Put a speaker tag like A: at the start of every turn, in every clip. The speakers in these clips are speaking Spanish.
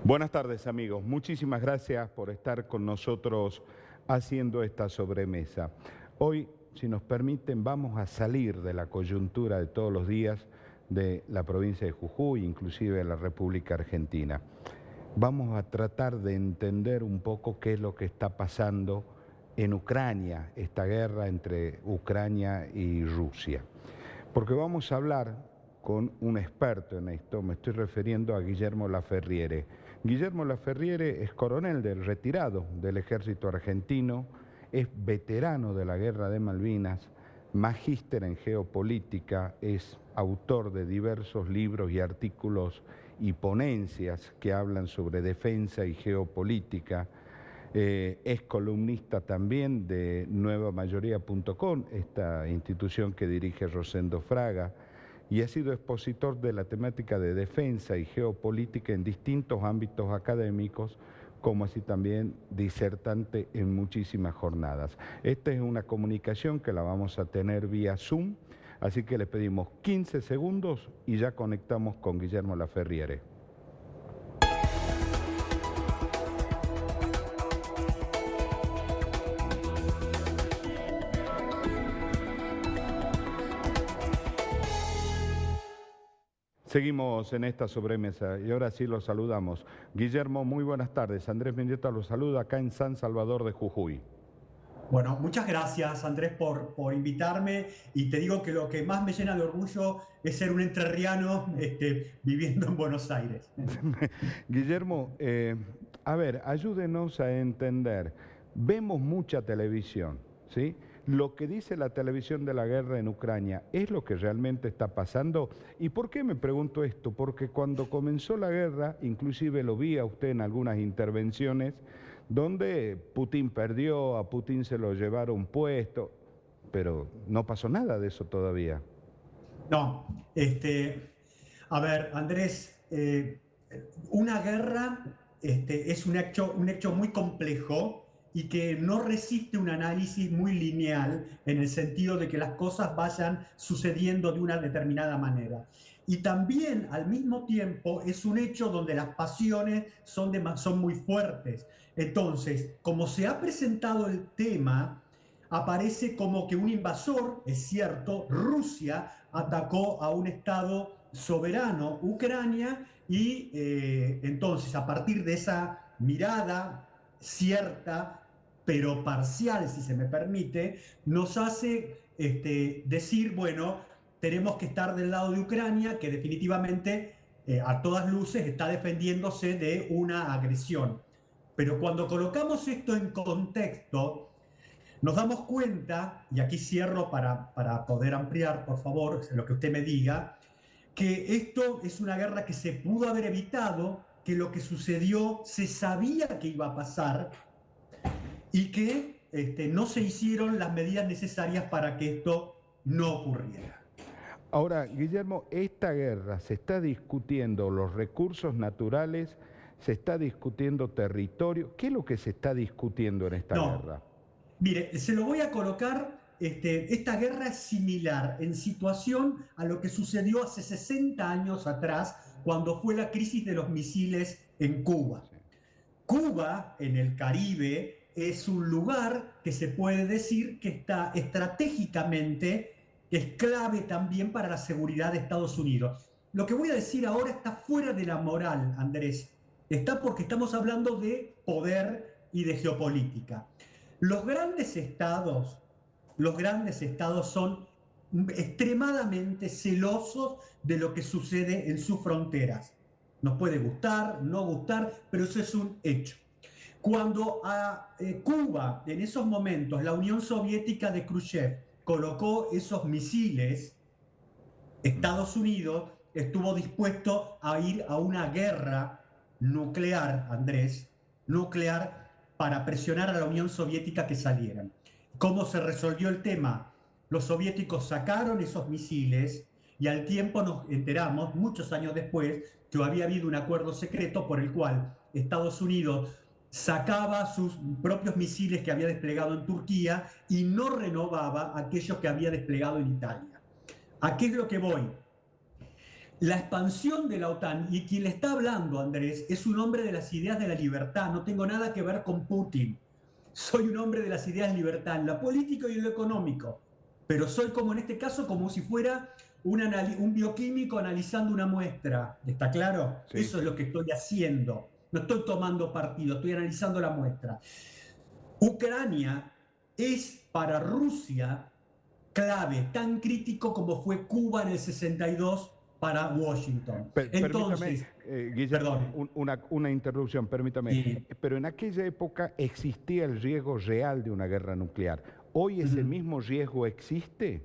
A: Buenas tardes, amigos. Muchísimas gracias por estar con nosotros haciendo esta sobremesa. Hoy, si nos permiten, vamos a salir de la coyuntura de todos los días de la provincia de Jujuy, inclusive de la República Argentina. Vamos a tratar de entender un poco qué es lo que está pasando en Ucrania, esta guerra entre Ucrania y Rusia. Porque vamos a hablar con un experto en esto, me estoy refiriendo a Guillermo Laferriere. Guillermo Laferriere es coronel retirado del ejército argentino, es veterano de la guerra de Malvinas, magíster en geopolítica, es autor de diversos libros y artículos y ponencias que hablan sobre defensa y geopolítica. Es columnista también de nuevamayoría.com, esta institución que dirige Rosendo Fraga, y ha sido expositor de la temática de defensa y geopolítica en distintos ámbitos académicos, como así también disertante en muchísimas jornadas. Esta es una comunicación que la vamos a tener vía Zoom, así que le pedimos 15 segundos y ya conectamos con Guillermo Laferriere. Seguimos en esta sobremesa y ahora sí los saludamos. Guillermo, muy buenas tardes. Andrés Mendieta los saluda acá en San Salvador de Jujuy.
B: Bueno, muchas gracias Andrés por invitarme y te digo que lo que más me llena de orgullo es ser un entrerriano viviendo en Buenos Aires.
A: Guillermo, a ver, ayúdenos a entender. Vemos mucha televisión, ¿sí? Lo que dice la televisión de la guerra en Ucrania, ¿es lo que realmente está pasando? ¿Y por qué me pregunto esto? Porque cuando comenzó la guerra, inclusive lo vi a usted en algunas intervenciones, donde Putin perdió, a Putin se lo llevaron puesto, pero no pasó nada de eso todavía.
B: No, a ver, Andrés, una guerra es un hecho muy complejo y que no resiste un análisis muy lineal en el sentido de que las cosas vayan sucediendo de una determinada manera. Y también, al mismo tiempo, es un hecho donde las pasiones son muy fuertes. Entonces, como se ha presentado el tema, aparece como que un invasor, es cierto, Rusia atacó a un Estado soberano, Ucrania, y entonces a partir de esa mirada cierta, pero parcial, si se me permite, nos hace decir, bueno, tenemos que estar del lado de Ucrania, que definitivamente a todas luces está defendiéndose de una agresión. Pero cuando colocamos esto en contexto, nos damos cuenta, y aquí cierro para poder ampliar, por favor, lo que usted me diga, que esto es una guerra que se pudo haber evitado, que lo que sucedió se sabía que iba a pasar y que no se hicieron las medidas necesarias para que esto no ocurriera.
A: Ahora, Guillermo, esta guerra se está discutiendo los recursos naturales, se está discutiendo territorio. ¿Qué es lo que se está discutiendo en esta
B: No,
A: guerra?
B: mire, se lo voy a colocar, esta guerra es similar en situación a lo que sucedió hace 60 años atrás, cuando fue la crisis de los misiles en Cuba.
A: Sí.
B: Cuba, en el Caribe, es un lugar que se puede decir que está estratégicamente, es clave también para la seguridad de Estados Unidos. Lo que voy a decir ahora está fuera de la moral, Andrés. Está porque estamos hablando de poder y de geopolítica. Los los grandes estados son extremadamente celosos de lo que sucede en sus fronteras. Nos puede gustar, no gustar, pero eso es un hecho. Cuando a Cuba, en esos momentos, la Unión Soviética de Khrushchev colocó esos misiles, Estados Unidos estuvo dispuesto a ir a una guerra nuclear, Andrés, nuclear, para presionar a la Unión Soviética que salieran. ¿Cómo se resolvió el tema? Los soviéticos sacaron esos misiles y al tiempo nos enteramos, muchos años después, que había habido un acuerdo secreto por el cual Estados Unidos sacaba sus propios misiles que había desplegado en Turquía y no renovaba aquellos que había desplegado en Italia. ¿A qué es lo que voy? la expansión de la OTAN, y quien le está hablando, Andrés, es un hombre de las ideas de la libertad, no tengo nada que ver con Putin. Soy un hombre de las ideas de libertad, en lo político y en lo económico, pero soy como en este caso, como si fuera un bioquímico analizando una muestra, ¿está claro?
A: Sí.
B: Eso es lo que estoy haciendo, no estoy tomando partido, estoy analizando la muestra. Ucrania es para Rusia clave, tan crítico como fue Cuba en el 62 para Washington. Entonces,
A: permítame, Guillermo, una interrupción, permítame.
B: Sí.
A: Pero en aquella época existía el riesgo real de una guerra nuclear. ¿Hoy ese mismo riesgo existe?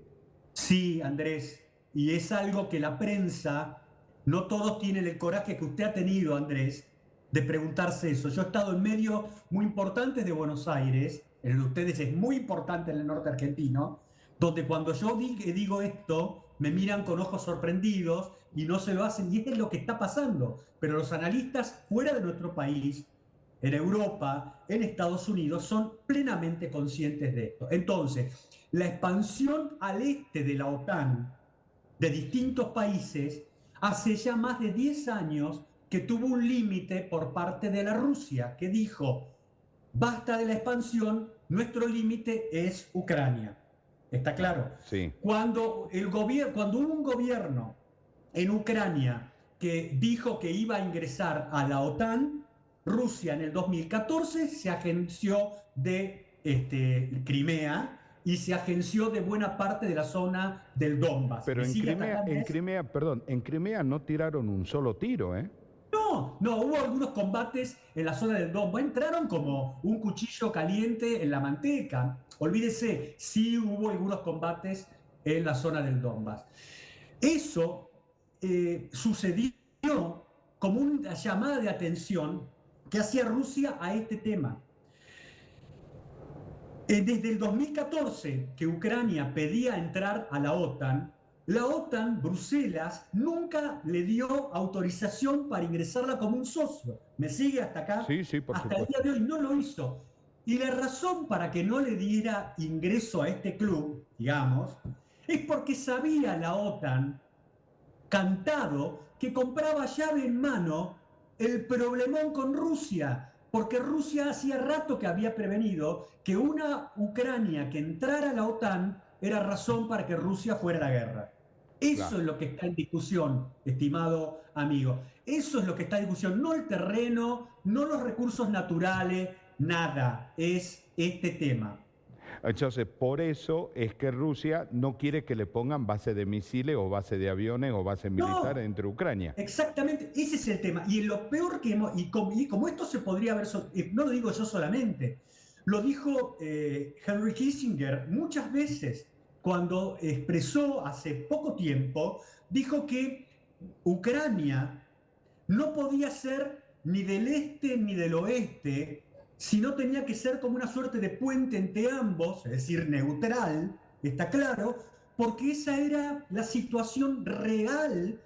B: Sí, Andrés, y es algo que la prensa, no todos tienen el coraje que usted ha tenido, Andrés, de preguntarse eso. Yo he estado en medios muy importantes de Buenos Aires, el de ustedes es muy importante en el norte argentino, donde cuando yo digo esto, me miran con ojos sorprendidos y no se lo hacen, y es lo que está pasando. Pero los analistas fuera de nuestro país, en Europa, en Estados Unidos, son plenamente conscientes de esto. Entonces, la expansión al este de la OTAN, de distintos países, hace ya más de 10 años que tuvo un límite por parte de la Rusia, que dijo, basta de la expansión, nuestro límite es Ucrania. ¿Está claro?
A: Sí.
B: Cuando hubo un gobierno en Ucrania que dijo que iba a ingresar a la OTAN, Rusia en el 2014 se agenció de Crimea y se agenció de buena parte de la zona del Donbass.
A: Pero en Crimea no tiraron un solo tiro, ¿eh?
B: No, hubo algunos combates en la zona del Donbass. Entraron como un cuchillo caliente en la manteca. Olvídese, sí hubo algunos combates en la zona del Donbass. Eso sucedió como una llamada de atención que hacía Rusia a este tema. Desde el 2014 que Ucrania pedía entrar a la OTAN, Bruselas, nunca le dio autorización para ingresarla como un socio. ¿Me sigue hasta acá?
A: Sí, por
B: hasta
A: supuesto.
B: el día de hoy no lo hizo. Y la razón para que no le diera ingreso a este club, digamos, es porque sabía la OTAN cantado que compraba llave en mano el problemón con Rusia, porque Rusia hacía rato que había prevenido que una Ucrania que entrara a la OTAN era razón para que Rusia fuera a la guerra. Eso
A: Claro.
B: es lo que está en discusión, estimado amigo. Eso es lo que está en discusión, no el terreno, no los recursos naturales, nada, es este tema.
A: Entonces, por eso es que Rusia no quiere que le pongan base de misiles o base de aviones o base militar
B: No,
A: entre Ucrania.
B: exactamente, ese es el tema. Y lo peor que hemos, y como esto se podría haber, no lo digo yo solamente, lo dijo Henry Kissinger muchas veces cuando expresó hace poco tiempo, dijo que Ucrania no podía ser ni del este ni del oeste, sino tenía que ser como una suerte de puente entre ambos, es decir, neutral, está claro, porque esa era la situación real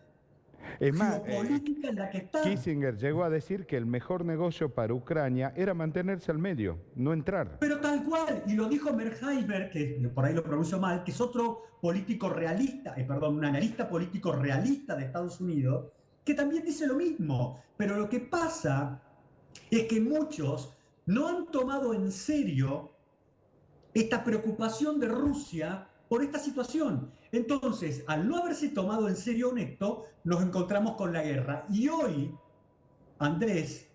A: Es más,
B: geopolítica en la que está.
A: Kissinger llegó a decir que el mejor negocio para Ucrania era mantenerse al medio, no entrar.
B: Pero tal cual, y lo dijo Merkheimer, que por ahí lo pronuncio mal, que es otro político realista, un analista político realista de Estados Unidos, que también dice lo mismo. Pero lo que pasa es que muchos no han tomado en serio esta preocupación de Rusia por esta situación. Entonces, al no haberse tomado en serio esto, nos encontramos con la guerra. Y hoy, Andrés,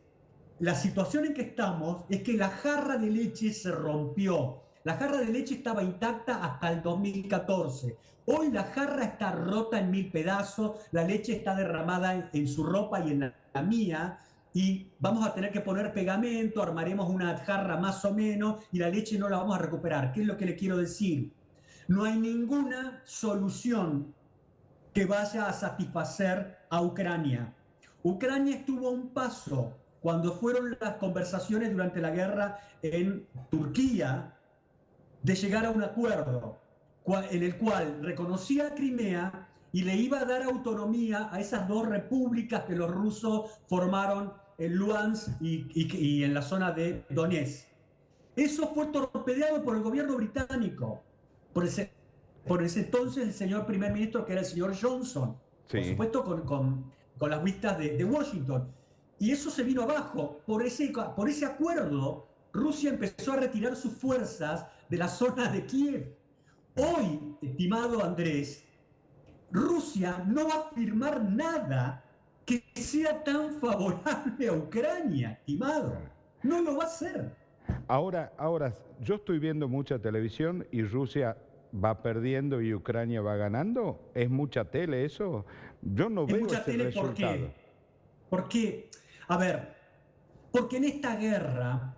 B: la situación en que estamos es que la jarra de leche se rompió. La jarra de leche estaba intacta hasta el 2014. Hoy la jarra está rota en 1000 pedazos, la leche está derramada en su ropa y en la mía, y vamos a tener que poner pegamento, armaremos una jarra más o menos y la leche no la vamos a recuperar. ¿Qué es lo que le quiero decir? No hay ninguna solución que vaya a satisfacer a Ucrania. Ucrania estuvo a un paso cuando fueron las conversaciones durante la guerra en Turquía de llegar a un acuerdo en el cual reconocía a Crimea y le iba a dar autonomía a esas dos repúblicas que los rusos formaron en Luhansk y en la zona de Donetsk. Eso fue torpedeado por el gobierno británico, por ese entonces el señor primer ministro, que era el señor Johnson. por
A: Sí.
B: supuesto con las vistas de Washington. Y eso se vino abajo. Por ese acuerdo, Rusia empezó a retirar sus fuerzas de la zona de Kiev. Hoy, estimado Andrés, Rusia no va a firmar nada que sea tan favorable a Ucrania, estimado. No lo va a hacer.
A: Ahora, yo estoy viendo mucha televisión y Rusia va perdiendo y Ucrania va ganando. ¿Es mucha tele eso? Yo no
B: Es
A: veo
B: mucha
A: ese
B: tele, ¿por
A: resultado.
B: qué? Porque, a ver, porque en esta guerra,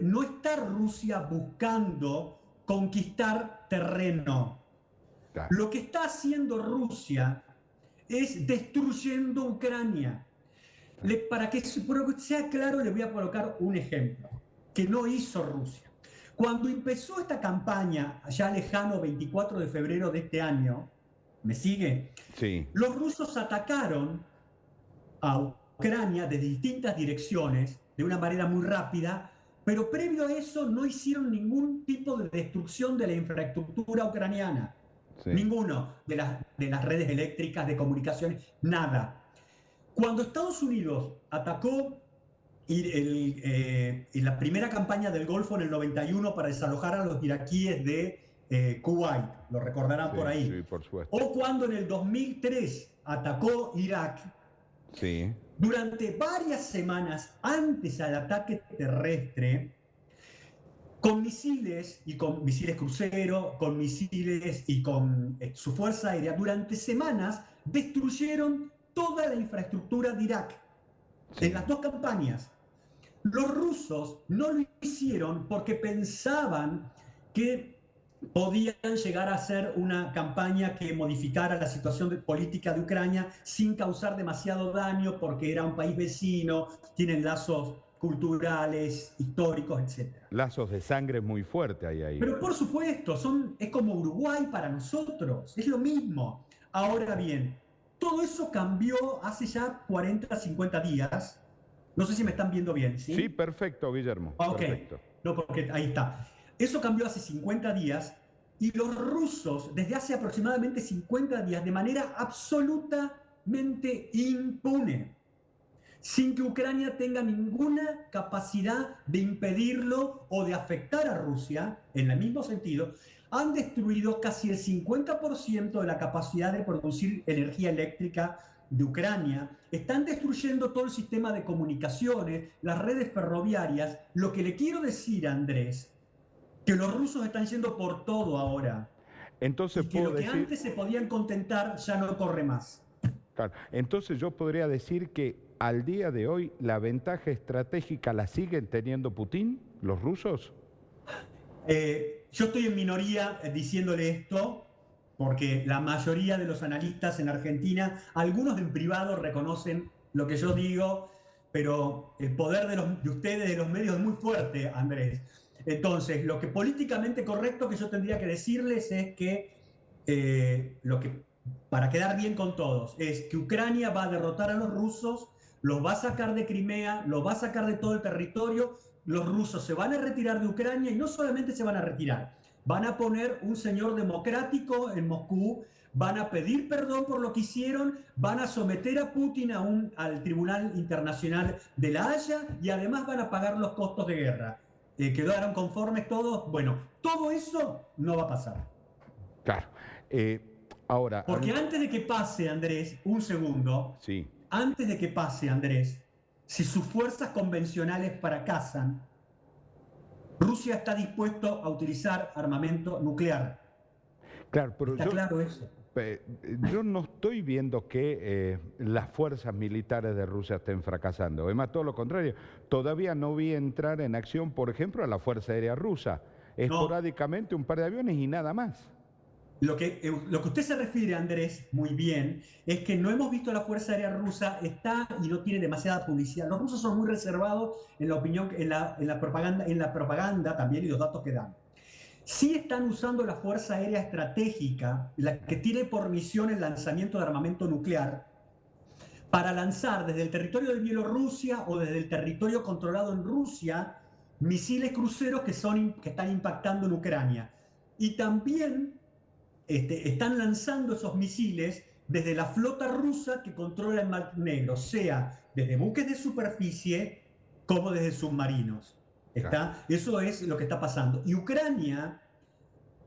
B: no está Rusia buscando conquistar terreno.
A: Claro.
B: Lo que está haciendo Rusia es destruyendo Ucrania. Para que sea claro, le voy a colocar un ejemplo que no hizo Rusia. Cuando empezó esta campaña, allá lejano 24 de febrero de este año, ¿me sigue?
A: Sí.
B: Los rusos atacaron a Ucrania desde distintas direcciones, de una manera muy rápida, pero previo a eso no hicieron ningún tipo de destrucción de la infraestructura ucraniana.
A: Sí.
B: Ninguno de las redes eléctricas, de comunicaciones, nada. Cuando Estados Unidos atacó en la primera campaña del Golfo en el 91 para desalojar a los iraquíes de Kuwait, lo recordarán
A: Sí,
B: por ahí,
A: sí, por supuesto.
B: o cuando en el 2003 atacó Irak,
A: Sí.
B: durante varias semanas antes al ataque terrestre, con misiles y con misiles crucero, con misiles y con su fuerza aérea, durante semanas destruyeron toda la infraestructura de Irak.
A: Sí.
B: En las dos campañas. Los rusos no lo hicieron porque pensaban que podían llegar a hacer una campaña que modificara la situación política de Ucrania sin causar demasiado daño porque era un país vecino, tienen lazos culturales, históricos, etc.
A: Lazos de sangre muy fuerte hay ahí.
B: Pero por supuesto, es como Uruguay para nosotros, es lo mismo. Ahora bien, todo eso cambió hace ya 40, 50 días. No sé si me están viendo bien, ¿sí?
A: Sí, perfecto, Guillermo.
B: Ok,
A: Perfecto.
B: no, porque ahí está. Eso cambió hace 50 días y los rusos, desde hace aproximadamente 50 días, de manera absolutamente impune, sin que Ucrania tenga ninguna capacidad de impedirlo o de afectar a Rusia, en el mismo sentido, han destruido casi el 50% de la capacidad de producir energía eléctrica de Ucrania, están destruyendo todo el sistema de comunicaciones, las redes ferroviarias. Lo que le quiero decir a Andrés, que los rusos están yendo por todo ahora.
A: Entonces
B: Y que
A: puedo
B: lo que
A: decir,
B: antes se podían contentar ya no corre más.
A: claro, entonces yo podría decir que al día de hoy la ventaja estratégica la siguen teniendo Putin, los rusos.
B: Yo estoy en minoría diciéndole esto, porque la mayoría de los analistas en Argentina, algunos en privado reconocen lo que yo digo, pero el poder de ustedes, de los medios, es muy fuerte, Andrés. Entonces, lo que políticamente correcto que yo tendría que decirles es que, para quedar bien con todos, es que Ucrania va a derrotar a los rusos, los va a sacar de Crimea, los va a sacar de todo el territorio. Los rusos se van a retirar de Ucrania y no solamente se van a retirar, van a poner un señor democrático en Moscú, van a pedir perdón por lo que hicieron, van a someter a Putin al Tribunal Internacional de la Haya y además van a pagar los costos de guerra. ¿Quedaron conformes todos? Bueno, todo eso no va a pasar.
A: Claro. Ahora...
B: Porque antes de que pase, Andrés, un segundo,
A: sí.
B: Antes de que pase, Andrés, si sus fuerzas convencionales fracasan, Rusia está dispuesto a utilizar armamento nuclear.
A: Claro, pero
B: ¿Está claro eso?
A: Yo no estoy viendo que las fuerzas militares de Rusia estén fracasando. Es más, todo lo contrario. Todavía no vi entrar en acción, por ejemplo, a la Fuerza Aérea Rusa. Esporádicamente un par de aviones y nada más.
B: Lo que usted se refiere, Andrés, muy bien, es que no hemos visto la Fuerza Aérea Rusa, está y no tiene demasiada publicidad. Los rusos son muy reservados en la opinión, en la propaganda también y los datos que dan. Sí están usando la Fuerza Aérea Estratégica, la que tiene por misión el lanzamiento de armamento nuclear, para lanzar desde el territorio de Bielorrusia o desde el territorio controlado en Rusia misiles cruceros que están impactando en Ucrania. Y también están lanzando esos misiles desde la flota rusa que controla el Mar Negro, sea desde buques de superficie como desde submarinos. ¿Está? Eso es lo que está pasando. Y Ucrania,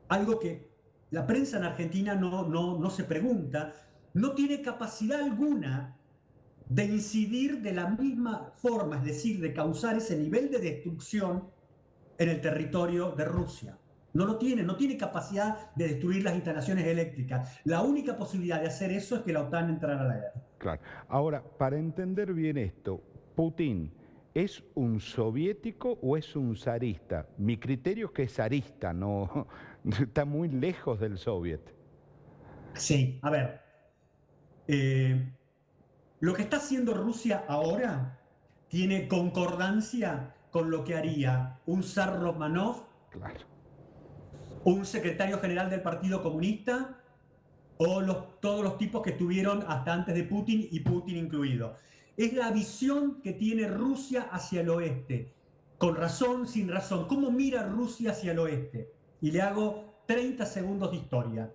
B: algo que la prensa en Argentina no se pregunta, no tiene capacidad alguna de incidir de la misma forma, es decir, de causar ese nivel de destrucción en el territorio de Rusia. No tiene capacidad de destruir las instalaciones eléctricas. La única posibilidad de hacer eso es que la OTAN entrara a la guerra.
A: Claro. Ahora, para entender bien esto, Putin, ¿es un soviético o es un zarista? Mi criterio es que es zarista, no está muy lejos del soviet.
B: Sí, a ver. Lo que está haciendo Rusia ahora tiene concordancia con lo que haría un zar Romanov,
A: Claro.
B: un secretario general del Partido Comunista o todos los tipos que estuvieron hasta antes de Putin y Putin incluido. Es la visión que tiene Rusia hacia el oeste, con razón, sin razón. ¿Cómo mira Rusia hacia el oeste? Y le hago 30 segundos de historia.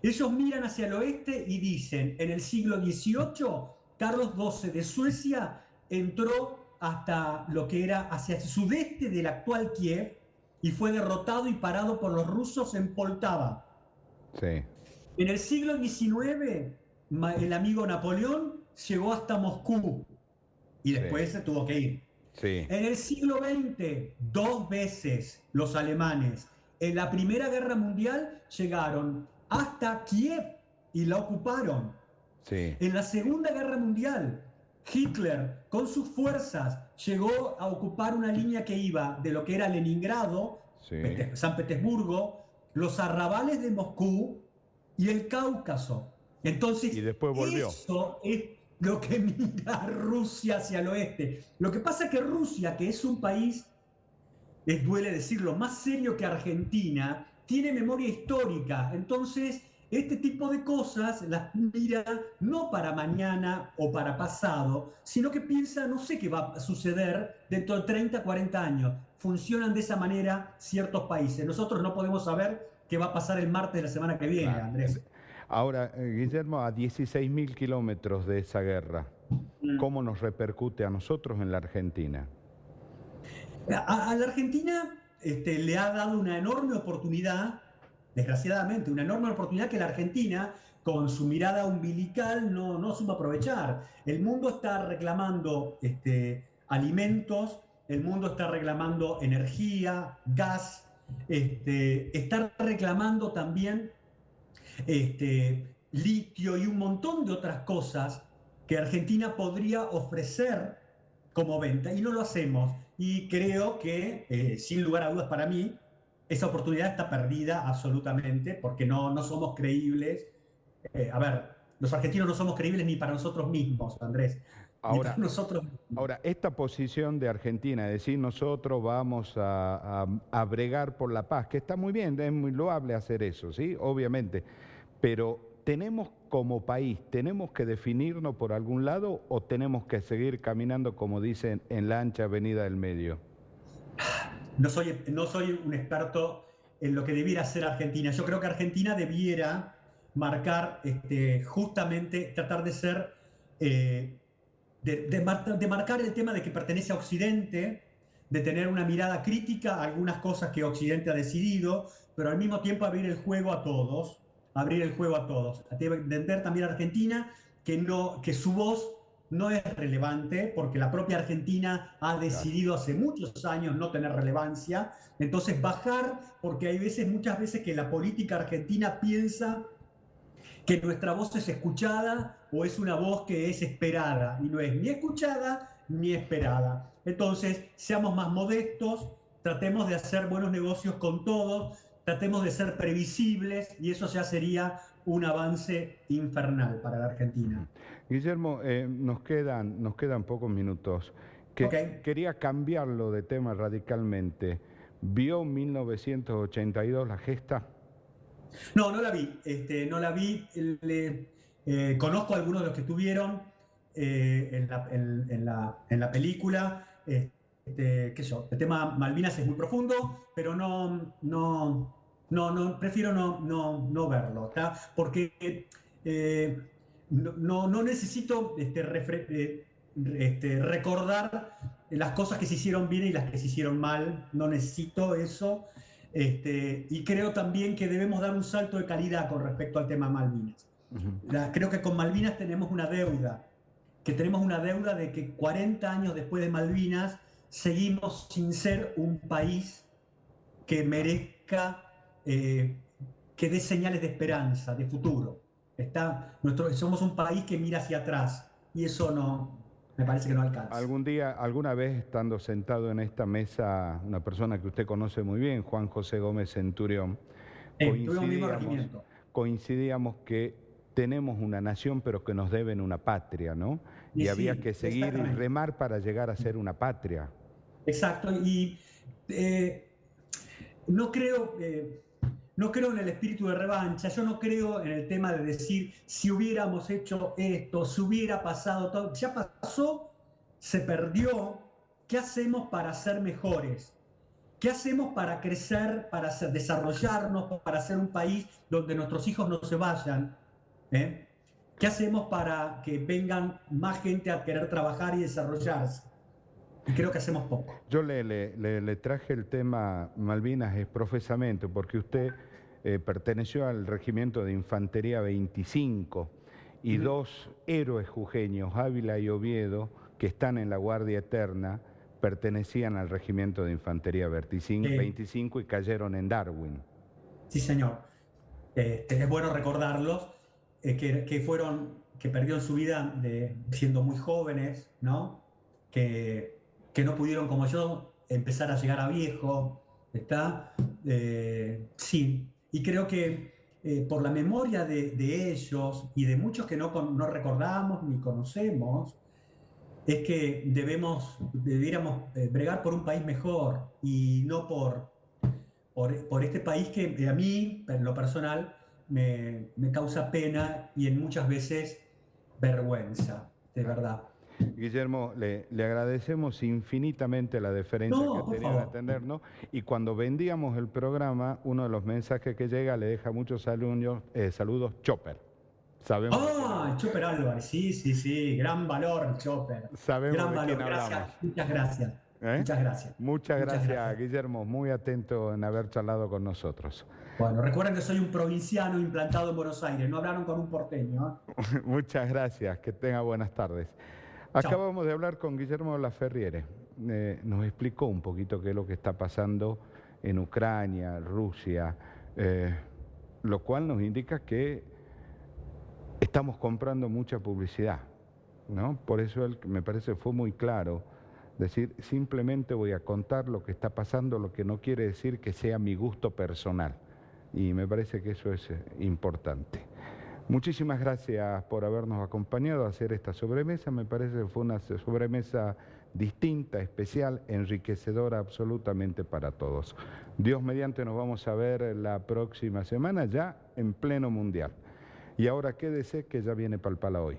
B: Ellos miran hacia el oeste y dicen, en el siglo XVIII, Carlos XII de Suecia entró hasta lo que era hacia el sudeste del actual Kiev y fue derrotado y parado por los rusos en Poltava.
A: Sí.
B: En el siglo XIX, el amigo Napoleón llegó hasta Moscú y después se tuvo que ir.
A: Sí.
B: En el siglo XX, 2 veces los alemanes en la Primera Guerra Mundial llegaron hasta Kiev y la ocuparon.
A: Sí.
B: En la Segunda Guerra Mundial, Hitler con sus fuerzas llegó a ocupar una línea que iba de lo que era Leningrado,
A: Sí.
B: San Petersburgo, los arrabales de Moscú y el Cáucaso. Entonces,
A: Y después volvió.
B: eso es lo que mira Rusia hacia el oeste. Lo que pasa es que Rusia, que es un país, duele decirlo, más serio que Argentina, tiene memoria histórica. Entonces, este tipo de cosas las mira no para mañana o para pasado, sino que piensa, no sé qué va a suceder dentro de 30, 40 años. Funcionan de esa manera ciertos países. Nosotros no podemos saber qué va a pasar el martes de la semana que viene,
A: Claro.
B: Andrés.
A: Ahora, Guillermo, a 16.000 kilómetros de esa guerra, ¿cómo nos repercute a nosotros en la Argentina?
B: A la Argentina le ha dado una enorme oportunidad, desgraciadamente, una enorme oportunidad que la Argentina, con su mirada umbilical, no supo aprovechar. El mundo está reclamando alimentos, el mundo está reclamando energía, gas, está reclamando también litio y un montón de otras cosas que Argentina podría ofrecer como venta y no lo hacemos. Y creo que, sin lugar a dudas para mí, esa oportunidad está perdida absolutamente porque no somos creíbles. A ver, los argentinos no somos creíbles ni para nosotros mismos, Andrés. Ni para nosotros mismos.
A: Ahora, esta posición de Argentina, es decir, nosotros vamos a bregar por la paz, que está muy bien, es muy loable hacer eso, ¿sí? Obviamente, pero tenemos como país, ¿tenemos que definirnos por algún lado o tenemos que seguir caminando, como dicen, en la ancha avenida del medio?
B: No soy un experto en lo que debiera hacer Argentina. Yo creo que Argentina debiera marcar, justamente, tratar de ser, de marcar el tema de que pertenece a Occidente, de tener una mirada crítica a algunas cosas que Occidente ha decidido, pero al mismo tiempo abrir el juego a todos, Debe entender también Argentina que su voz no es relevante porque la propia Argentina ha decidido hace muchos años no tener relevancia. Entonces bajar, porque hay muchas veces que la política argentina piensa que nuestra voz es escuchada o es una voz que es esperada y no es ni escuchada ni esperada. Entonces, seamos más modestos, tratemos de hacer buenos negocios con todos, tratemos de ser previsibles y eso ya sería un avance infernal para la Argentina.
A: Guillermo, nos quedan pocos minutos. Quería cambiarlo de tema radicalmente. ¿Vio 1982 la gesta?
B: No la vi. No la vi. Conozco a algunos de los que estuvieron en la película. Qué sé yo, el tema Malvinas es muy profundo, pero prefiero no verlo, ¿tá? Porque no necesito recordar las cosas que se hicieron bien y las que se hicieron mal, no necesito eso. Y creo también que debemos dar un salto de calidad con respecto al tema Malvinas. Creo que con Malvinas tenemos una deuda, de que 40 años después de Malvinas seguimos sin ser un país que merezca, que dé señales de esperanza, de futuro. Somos un país que mira hacia atrás y eso me parece que no alcanza.
A: Alguna vez estando sentado en esta mesa, una persona que usted conoce muy bien, Juan José Gómez Centurión, coincidíamos que tenemos una nación pero que nos deben una patria, ¿no? Y había que seguir y remar para llegar a ser una patria.
B: Exacto, y no creo en el espíritu de revancha, yo no creo en el tema de decir si hubiéramos hecho esto, si hubiera pasado todo, ya pasó, se perdió, ¿qué hacemos para ser mejores? ¿Qué hacemos para crecer, para desarrollarnos, para ser un país donde nuestros hijos no se vayan? ¿Qué hacemos para que vengan más gente a querer trabajar y desarrollarse? Y creo que hacemos poco.
A: Yo le traje el tema Malvinas profesamente porque usted perteneció al regimiento de Infantería 25 y dos héroes jujeños, Ávila y Oviedo, que están en la Guardia Eterna, pertenecían al regimiento de Infantería 25 y cayeron en Darwin.
B: Sí, señor. Es bueno recordarlos, que perdieron su vida siendo muy jóvenes, ¿no? Que no pudieron, como yo, empezar a llegar a viejo, ¿está? Sí, y creo que por la memoria de ellos y de muchos que no recordamos ni conocemos, es que debiéramos bregar por un país mejor y no por este país que a mí, en lo personal, me causa pena y en muchas veces vergüenza, de verdad.
A: Guillermo, le agradecemos infinitamente la deferencia que ha tenido en atendernos y cuando vendíamos el programa, uno de los mensajes que llega le deja muchos saludos Chopper.
B: Chopper Álvarez, sí, gran valor Chopper.
A: Sabemos
B: gran
A: de
B: valor,
A: quién
B: gracias, muchas gracias.
A: Muchas gracias, Guillermo, muy atento en haber charlado con nosotros.
B: Bueno, recuerden que soy un provinciano implantado en Buenos Aires, no hablaron con un porteño.
A: Muchas gracias, que tenga buenas tardes. Acabamos de hablar con Guillermo Laferriere, nos explicó un poquito qué es lo que está pasando en Ucrania, Rusia, lo cual nos indica que estamos comprando mucha publicidad, ¿no? Por eso él, me parece, fue muy claro, decir, simplemente voy a contar lo que está pasando, lo que no quiere decir que sea mi gusto personal, y me parece que eso es importante. Muchísimas gracias por habernos acompañado a hacer esta sobremesa. Me parece que fue una sobremesa distinta, especial, enriquecedora absolutamente para todos. Dios mediante nos vamos a ver la próxima semana ya en pleno mundial. Y ahora quédese que ya viene Palpala Hoy.